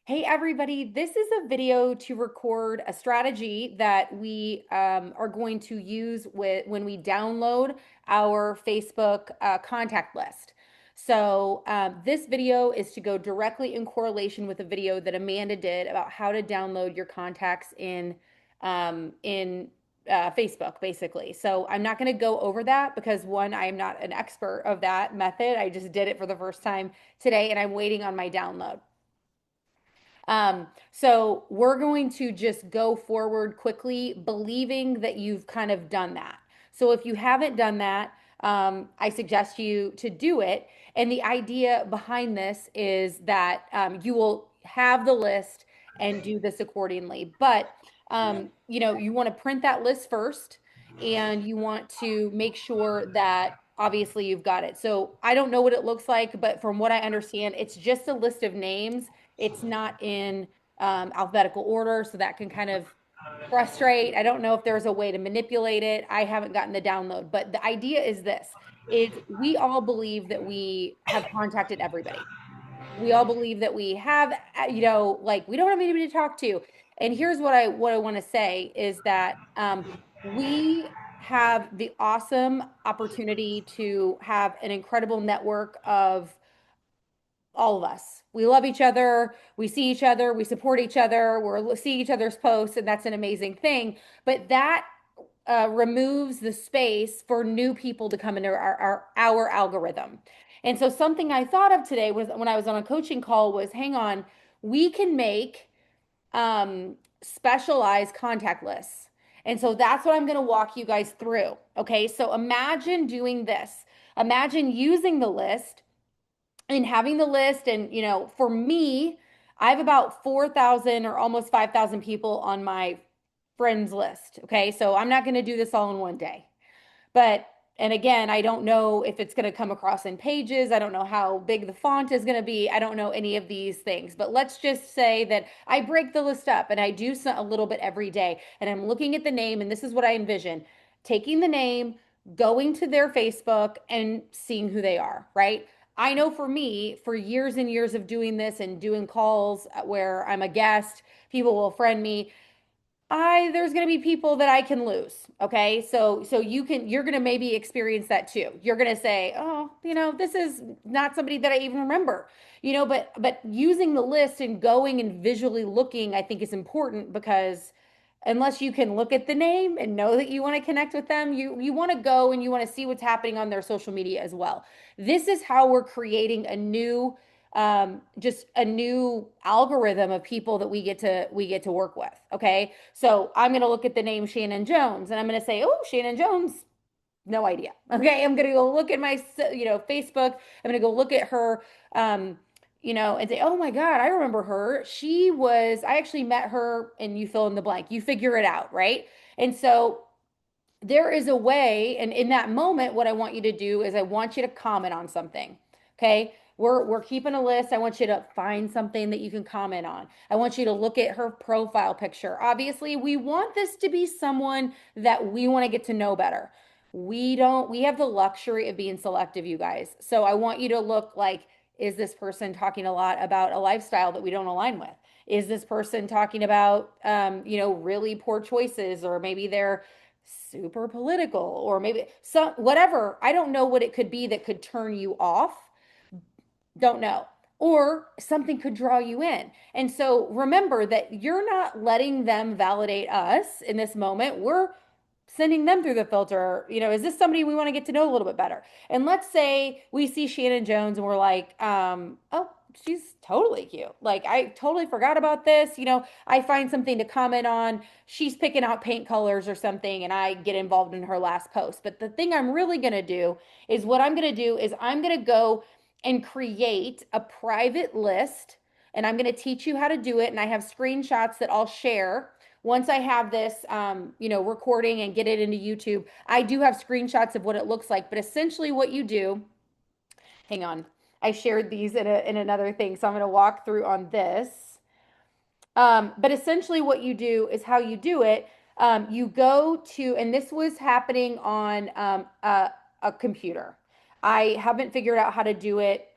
Hey everybody, this is a video to record a strategy that we are going to use when we download our Facebook contact list. So this video is to go directly in correlation with a video that Amanda did about how to download your contacts in Facebook, basically. So I'm not going to go over that because one, I am not an expert of that method. I just did it for the first time today, and I'm waiting on my download. So we're going to just go forward quickly, believing that you've kind of done that. So if you haven't done that, I suggest you to do it. And the idea behind this is that you will have the list and do this accordingly. But you want to print that list first, and you want to make sure that obviously you've got it. So I don't know what it looks like, but from what I understand, it's just a list of names. It's not in alphabetical order, so that can kind of frustrate. I don't know if there's a way to manipulate it. I haven't gotten the download, but the idea is this, is we all believe that we have contacted everybody. We all believe that we have, like we don't have anybody to talk to. And here's what I want to say is that we have the awesome opportunity to have an incredible network of all of us. We love each other. We see each other. We support each other. We're seeing each other's posts, and that's an amazing thing. But that removes the space for new people to come into our algorithm. And so something I thought of today was when I was on a coaching call was, hang on, we can make specialized contact lists. And so that's what I'm going to walk you guys through. Okay. So imagine doing this. Imagine using the list and having the list. And, for me, I have about 4,000 or almost 5,000 people on my friends list. Okay. So I'm not going to do this all in one day. But, and again, I don't know if it's going to come across in pages. I don't know how big the font is going to be. I don't know any of these things. But let's just say that I break the list up and I do a little bit every day. And I'm looking at the name, and this is what I envision taking the name, going to their Facebook, and seeing who they are, right? I know for me, for years and years of doing this and doing calls where I'm a guest, people will friend me. There's going to be people that I can lose. Okay. So you're going to maybe experience that too. You're going to say, oh, this is not somebody that I even remember, but using the list and going and visually looking, I think is important because unless you can look at the name and know that you want to connect with them, you want to go and you want to see what's happening on their social media as well. This is how we're creating just a new algorithm of people that we get to work with. Okay. So I'm going to look at the name Shannon Jones and I'm going to say, oh, Shannon Jones, no idea. Okay. I'm going to go look at my, Facebook. I'm going to go look at her, and say, oh my God, I remember her. I actually met her, and you fill in the blank, you figure it out. Right. And so there is a way, and in that moment, what I want you to do is I want you to comment on something. Okay. We're keeping a list. I want you to find something that you can comment on. I want you to look at her profile picture. Obviously, we want this to be someone that we want to get to know better. We have the luxury of being selective, you guys. So I want you to look like, is this person talking a lot about a lifestyle that we don't align with? Is this person talking about, really poor choices, or maybe they're super political, or maybe some whatever. I don't know what it could be that could turn you off. Don't know. Or something could draw you in. And so remember that you're not letting them validate us in this moment. We're sending them through the filter. Is this somebody we want to get to know a little bit better? And let's say we see Shannon Jones and we're like, oh, she's totally cute. Like, I totally forgot about this. I find something to comment on. She's picking out paint colors or something, and I get involved in her last post. But the thing I'm really going to do is I'm going to go and create a private list, and I'm going to teach you how to do it. And I have screenshots that I'll share once I have this, recording and get it into YouTube. I do have screenshots of what it looks like, but essentially what you do, hang on, I shared these in another thing, so I'm going to walk through on this. But essentially what you do is how you do it. You go to, and this was happening on a computer. I haven't figured out how to do it.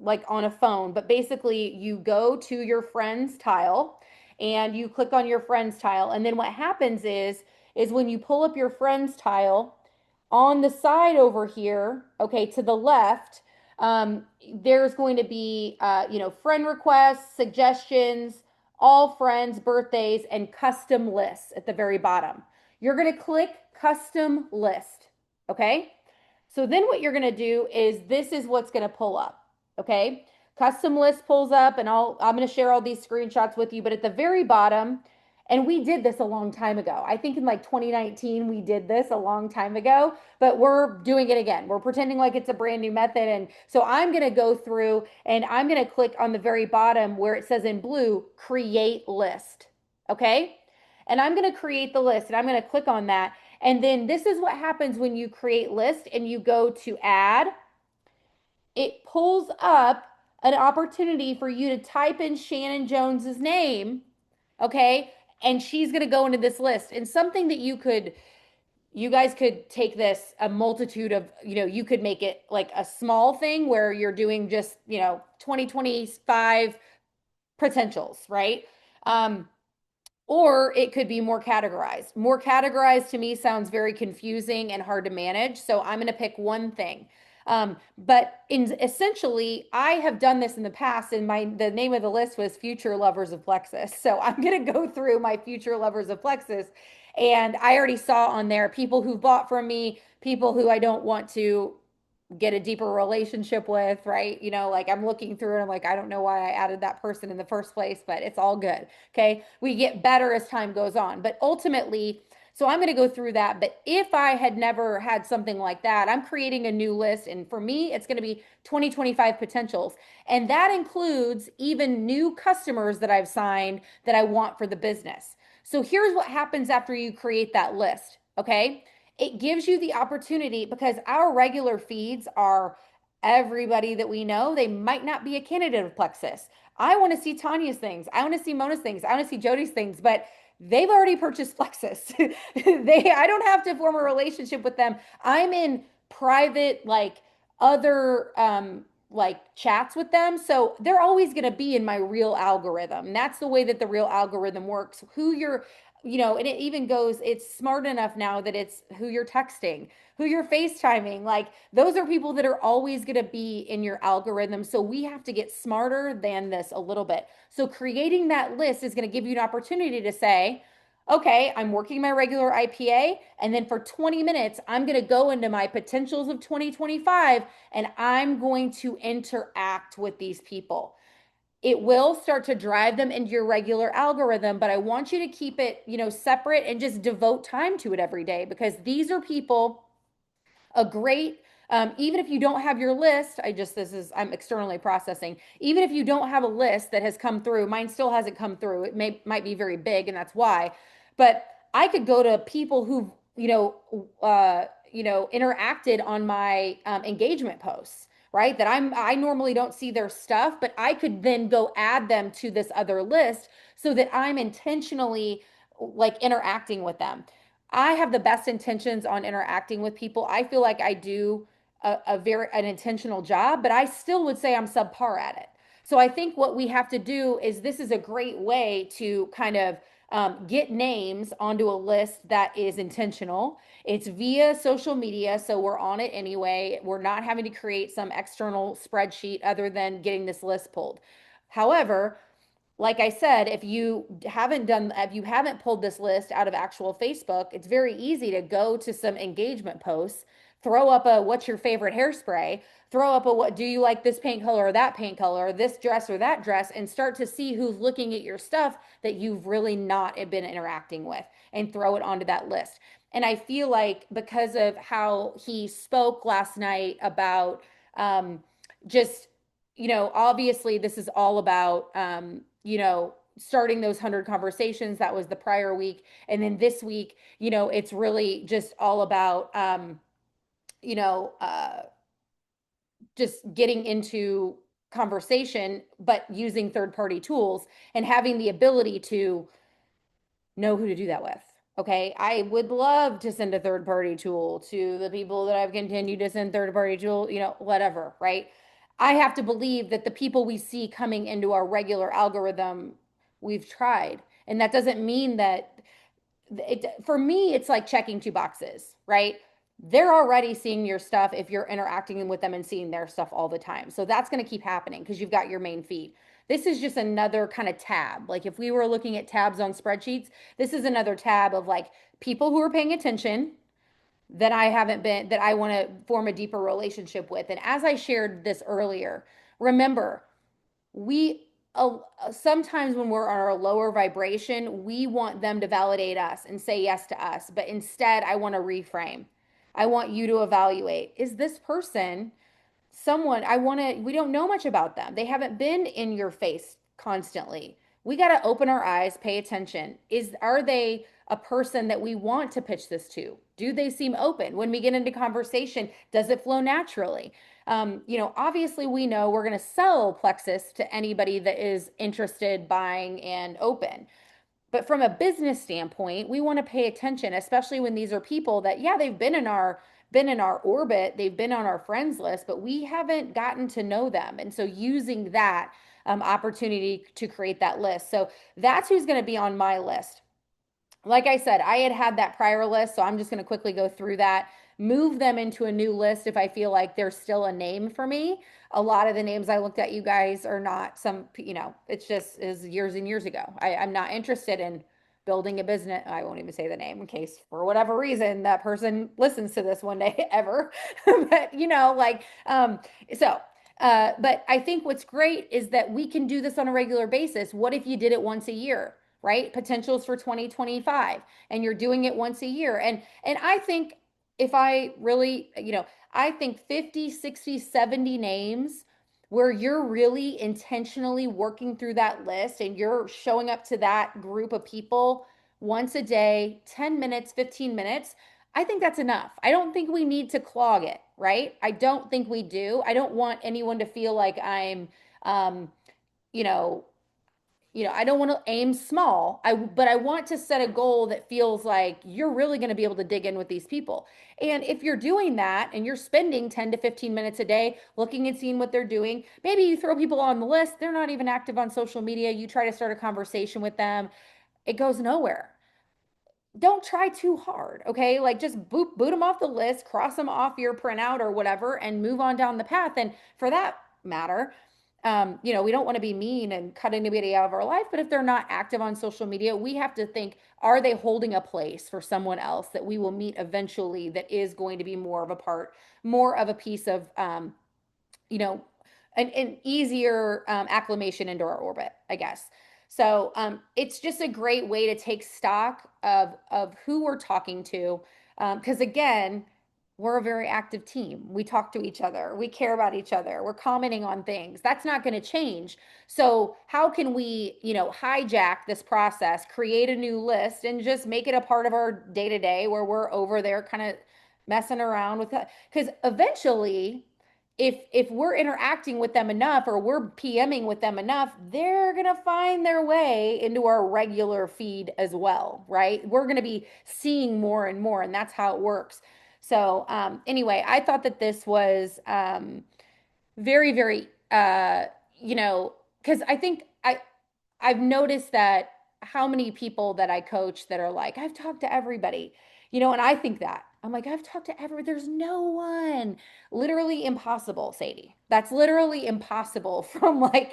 like on a phone, but basically you go to your friends tile and you click on your friends tile. And then what happens is when you pull up your friends tile on the side over here, okay, to the left, there's going to be, friend requests, suggestions, all friends, birthdays, and custom lists at the very bottom. You're going to click custom list, okay? So then what you're going to do is this is what's going to pull up, okay? Custom list pulls up and I'm going to share all these screenshots with you, but at the very bottom, and we did this a long time ago. I think in like 2019 we did this a long time ago, but we're doing it again. We're pretending like it's a brand new method. And so I'm going to go through and I'm going to click on the very bottom where it says in blue, create list. Okay? And I'm going to create the list and I'm going to click on that. And then this is what happens when you create list and you go to add. It pulls up an opportunity for you to type in Shannon Jones's name, okay? And she's going to go into this list. And something that you guys could take this a multitude of, you could make it like a small thing where you're doing just, 2025 potentials, right? Or it could be more categorized. More categorized to me sounds very confusing and hard to manage. So I'm going to pick one thing. But essentially, I have done this in the past, and the name of the list was Future Lovers of Plexus. So I'm going to go through my Future Lovers of Plexus, and I already saw on there people who bought from me, people who I don't want to get a deeper relationship with, right? Like I'm looking through and I'm like, I don't know why I added that person in the first place, but it's all good. Okay. We get better as time goes on. But ultimately, so I'm going to go through that. But if I had never had something like that, I'm creating a new list. And for me, it's going to be 2025 potentials. And that includes even new customers that I've signed that I want for the business. So here's what happens after you create that list. Okay. It gives you the opportunity because our regular feeds are everybody that we know. They might not be a candidate of Plexus. I want to see Tanya's things. I want to see Mona's things. I want to see Jody's things, but they've already purchased Plexus. I don't have to form a relationship with them. I'm in private, like other, like chats with them. So they're always going to be in my real algorithm. That's the way that the real algorithm works. And it even goes, it's smart enough now that it's who you're texting, who you're FaceTiming. Like those are people that are always going to be in your algorithm. So we have to get smarter than this a little bit. So creating that list is going to give you an opportunity to say, okay, I'm working my regular IPA. And then for 20 minutes, I'm going to go into my potentials of 2025 and I'm going to interact with these people. It will start to drive them into your regular algorithm, but I want you to keep it, separate and just devote time to it every day because these are people a great even if you don't have your list, I'm externally processing. Even if you don't have a list that has come through, mine still hasn't come through. Might be very big, and that's why. But I could go to people who interacted on my engagement posts, right? That I normally don't see their stuff, but I could then go add them to this other list so that I'm intentionally like interacting with them. I have the best intentions on interacting with people. I feel like I do a very an intentional job, but I still would say I'm subpar at it. So I think what we have to do is this is a great way to kind of get names onto a list that is intentional. It's via social media, so we're on it anyway. We're not having to create some external spreadsheet other than getting this list pulled. However, like I said, if you haven't pulled this list out of actual Facebook, it's very easy to go to some engagement posts, throw up a what's your favorite hairspray, throw up a what do you like this paint color or that paint color, this dress or that dress, and start to see who's looking at your stuff that you've really not been interacting with and throw it onto that list. And I feel like because of how he spoke last night about just obviously this is all about starting those 100 conversations. That was the prior week. And then this week, it's really just all about, you know, uh, just getting into conversation, but using third party tools and having the ability to know who to do that with. Okay. I would love to send a third party tool to the people that I've continued to send third party tool, whatever. Right. I have to believe that the people we see coming into our regular algorithm, we've tried. And that doesn't mean that for me, it's like checking two boxes, right? They're already seeing your stuff if you're interacting with them and seeing their stuff all the time. So that's going to keep happening because you've got your main feed. This is just another kind of tab. Like if we were looking at tabs on spreadsheets, this is another tab of like people who are paying attention that I haven't been, that I want to form a deeper relationship with. And as I shared this earlier, remember, we sometimes when we're on our lower vibration, we want them to validate us and say yes to us. But instead, I want to reframe. I want you to evaluate, is this person someone I want to, we don't know much about them. They haven't been in your face constantly. We got to open our eyes, pay attention. Are they a person that we want to pitch this to? Do they seem open? When we get into conversation, does it flow naturally? Obviously we know we're going to sell Plexus to anybody that is interested, buying, and open. But from a business standpoint, we want to pay attention, especially when these are people that, yeah, they've been in our orbit, they've been on our friends list, but we haven't gotten to know them. And so using that opportunity to create that list. So that's who's going to be on my list. Like I said, I had that prior list, so I'm just going to quickly go through that, move them into a new list if I feel like there's still a name for me. A lot of the names I looked at, you guys, are not it's just is years and years ago. I'm not interested in building a business. I won't even say the name in case for whatever reason that person listens to this one day ever. But so but I think what's great is that we can do this on a regular basis. What if you did it once a year? Right? Potentials for 2025 and you're doing it once a year. And I think if I really, I think 50, 60, 70 names where you're really intentionally working through that list and you're showing up to that group of people once a day, 10 minutes, 15 minutes, I think that's enough. I don't think we need to clog it, right? I don't think we do. I don't want anyone to feel like I'm um, you know, I don't want to aim small. But I want to set a goal that feels like you're really going to be able to dig in with these people. And if you're doing that and you're spending 10 to 15 minutes a day looking and seeing what they're doing, maybe you throw people on the list, they're not even active on social media, you try to start a conversation with them, it goes nowhere. Don't try too hard, okay? Like just boot them off the list, cross them off your printout or whatever, and move on down the path. And for that matter, we don't want to be mean and cut anybody out of our life, but if they're not active on social media, we have to think, are they holding a place for someone else that we will meet eventually that is going to be more of a piece of, you know, an easier acclimation into our orbit, I guess. So it's just a great way to take stock of who we're talking to, because again, we're a very active team. We talk to each other. We care about each other. We're commenting on things. That's not going to change. So how can we, hijack this process, create a new list, and just make it a part of our day to day where we're over there kind of messing around with that? Because eventually if we're interacting with them enough or we're PMing with them enough, they're going to find their way into our regular feed as well, right? We're going to be seeing more and more, and that's how it works. So, anyway, I thought that this was very, very, because I've noticed that how many people that I coach that are like, I've talked to everybody, and I think that. I'm like, I've talked to everyone. There's no one. Literally impossible, Sadie. That's literally impossible from like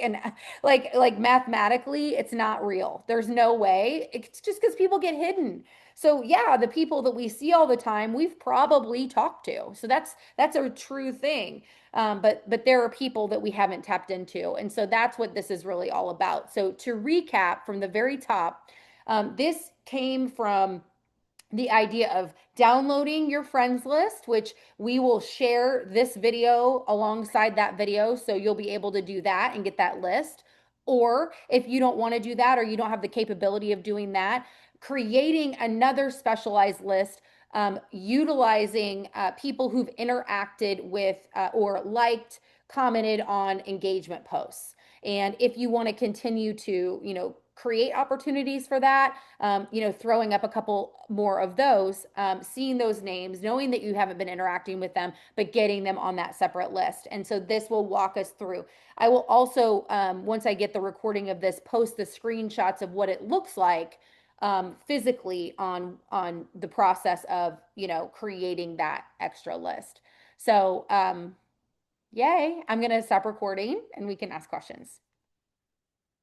mathematically, it's not real. There's no way. It's just because people get hidden. So yeah, the people that we see all the time, we've probably talked to. So that's a true thing. But there are people that we haven't tapped into. And so that's what this is really all about. So to recap from the very top, this came from the idea of downloading your friends list, which we will share this video alongside that video. So you'll be able to do that and get that list. Or if you don't want to do that or you don't have the capability of doing that, creating another specialized list, utilizing people who've interacted with or commented on engagement posts. And if you want to continue to, create opportunities for that, throwing up a couple more of those, seeing those names, knowing that you haven't been interacting with them, but getting them on that separate list. And so this will walk us through. I will also, once I get the recording of this, post the screenshots of what it looks like physically on the process of creating that extra list. So yay, I'm gonna stop recording and we can ask questions.